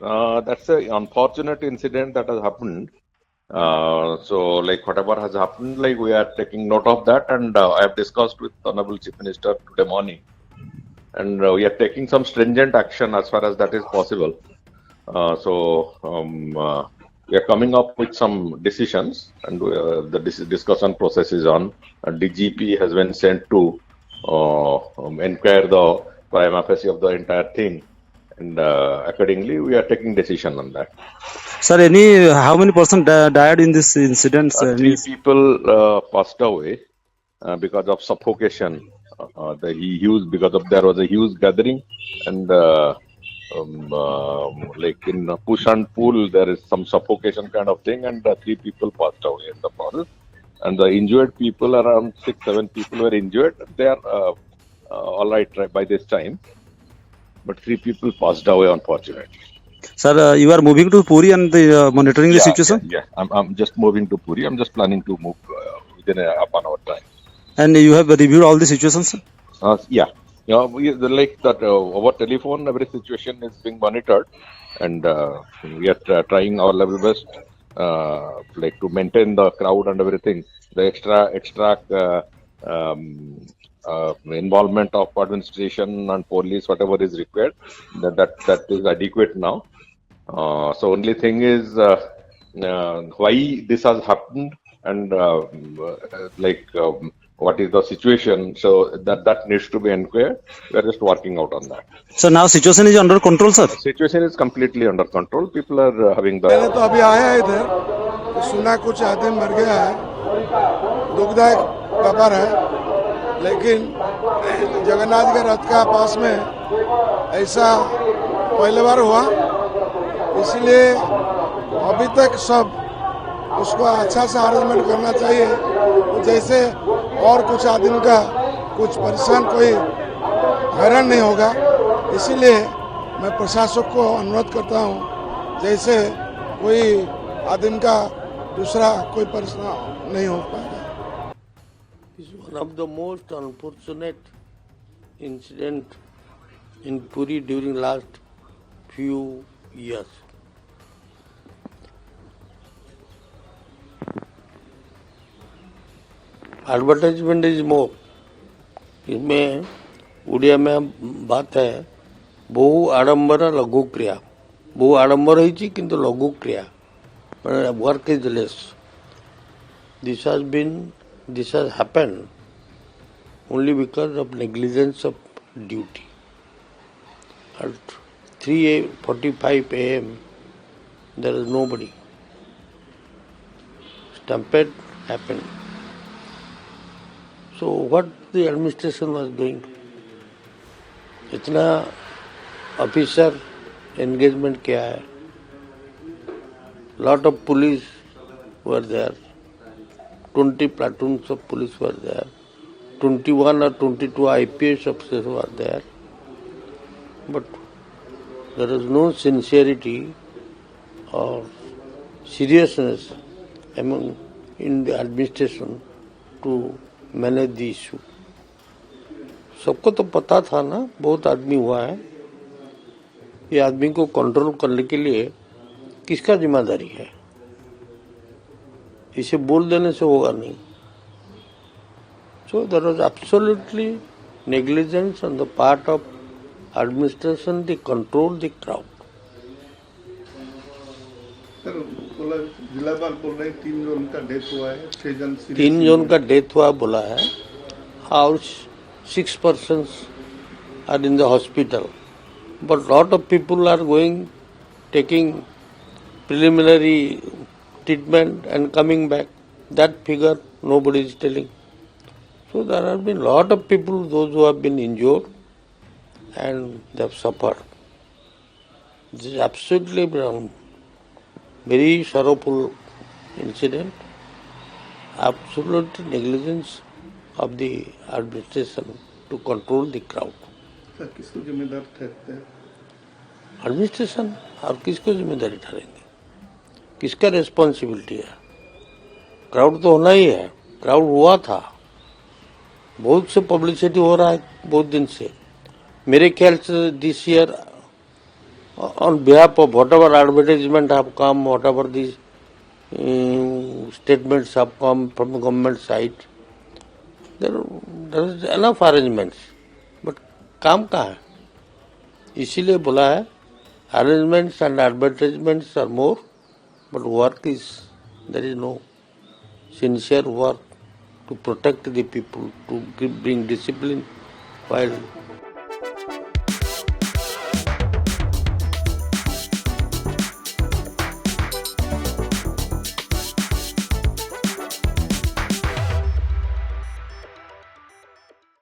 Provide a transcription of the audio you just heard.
That's a unfortunate incident that has happened. So, like whatever has happened, like we are taking note of that, and I have discussed with Honorable Chief Minister today morning, and we are taking some stringent action as far as that is possible. So we are coming up with some decisions, and the discussion process is on. DGP has been sent to inquire the prima facie of the entire thing, and accordingly, we are taking decision on that. Sir, how many person died in this incident? Three people passed away because of suffocation. There was a huge gathering, and like in push and pull, there is some suffocation kind of thing, and three people passed away in the forest. And the injured people, around 6-7 people were injured. They are all right by this time, but three people passed away, unfortunately. Sir, you are moving to Puri and monitoring the situation? Yeah. I'm just moving to Puri. I'm just planning to move within a half an hour time. And you have reviewed all the situations? Yeah. Like that over telephone, every situation is being monitored, and we are trying our level best, like to maintain the crowd and everything. The extra involvement of administration and police, whatever is required, that is adequate now. So only thing is why this has happened, and what is the situation, so that needs to be inquired. We are just working out on that. So now situation is under control, sir? Situation is completely under control. People are having the... मैंने तो अभी आया इधर तो सुना कुछ आदमी मर गया है, दुखदायक खबर है, लेकिन जगन्नाथ के रथ का पास में ऐसा पहले बार हुआ, इसलिए अभी तक सब उसको अच्छा से अरेंजमेंट करना चाहिए, तो जैसे और कुछ आदमी का कुछ परेशान कोई हैरान नहीं होगा। इसीलिए मैं प्रशासक को अनुरोध करता हूं, जैसे कोई आदमी का दूसरा कोई परेशान नहीं हो पाएगा। It's one of the most unfortunate incident in Puri during last few years. Advertisement is more, इसमें उड़िया में बात है बहु आडंबर लघु क्रिया, बहु आडंबर होइछि किंतु लघु क्रिया work is less. This has happened only because of negligence of duty. At 3:45 a.m. there is nobody. Stampede happened. So what the administration was doing? इतना ऑफिसर एंगेजमेंट किया है. Lot of police were there. 20 platoons of police were there. 21 or 22 IPS officers were there. But there is no sincerity or seriousness in the administration to manage the issue. सबको तो पता था ना, बहुत आदमी हुआ है, ये आदमी को कंट्रोल करने के लिए किसका जिम्मेदारी है? इसे बोल देने से होगा नहीं. So there was absolutely negligence on the part of administration to control the crowd. जिलापाल बोल रहे हैं 3 जन का डेथ हुआ है, 6 जन 3 जन का डेथ हुआ बोला है, और 6 persons are in the hospital, but lot of people are going taking preliminary treatment and coming back. That figure nobody is telling. So there have been lot of people, those who have been injured and they have suffered. This is absolutely very sorrowful incident, absolute negligence of the administration to control the crowd. Sir किसको जिम्मेदार ठहरते हैं? Administration. और किसको जिम्मेदारी ठहरेंगे? किसका responsibility है? क्राउड तो होना ही है. क्राउड हुआ था, बहुत से पब्लिसिटी हो रहा है बहुत दिन से. मेरे ख्याल से this year On behalf of whatever advertisement have come, whatever these statements have come from the government side, there is enough arrangements. But काम कहाँ है? इसीलिए बोला है arrangements and advertisements are more, but work is, there is no sincere work to protect the people, to bring discipline while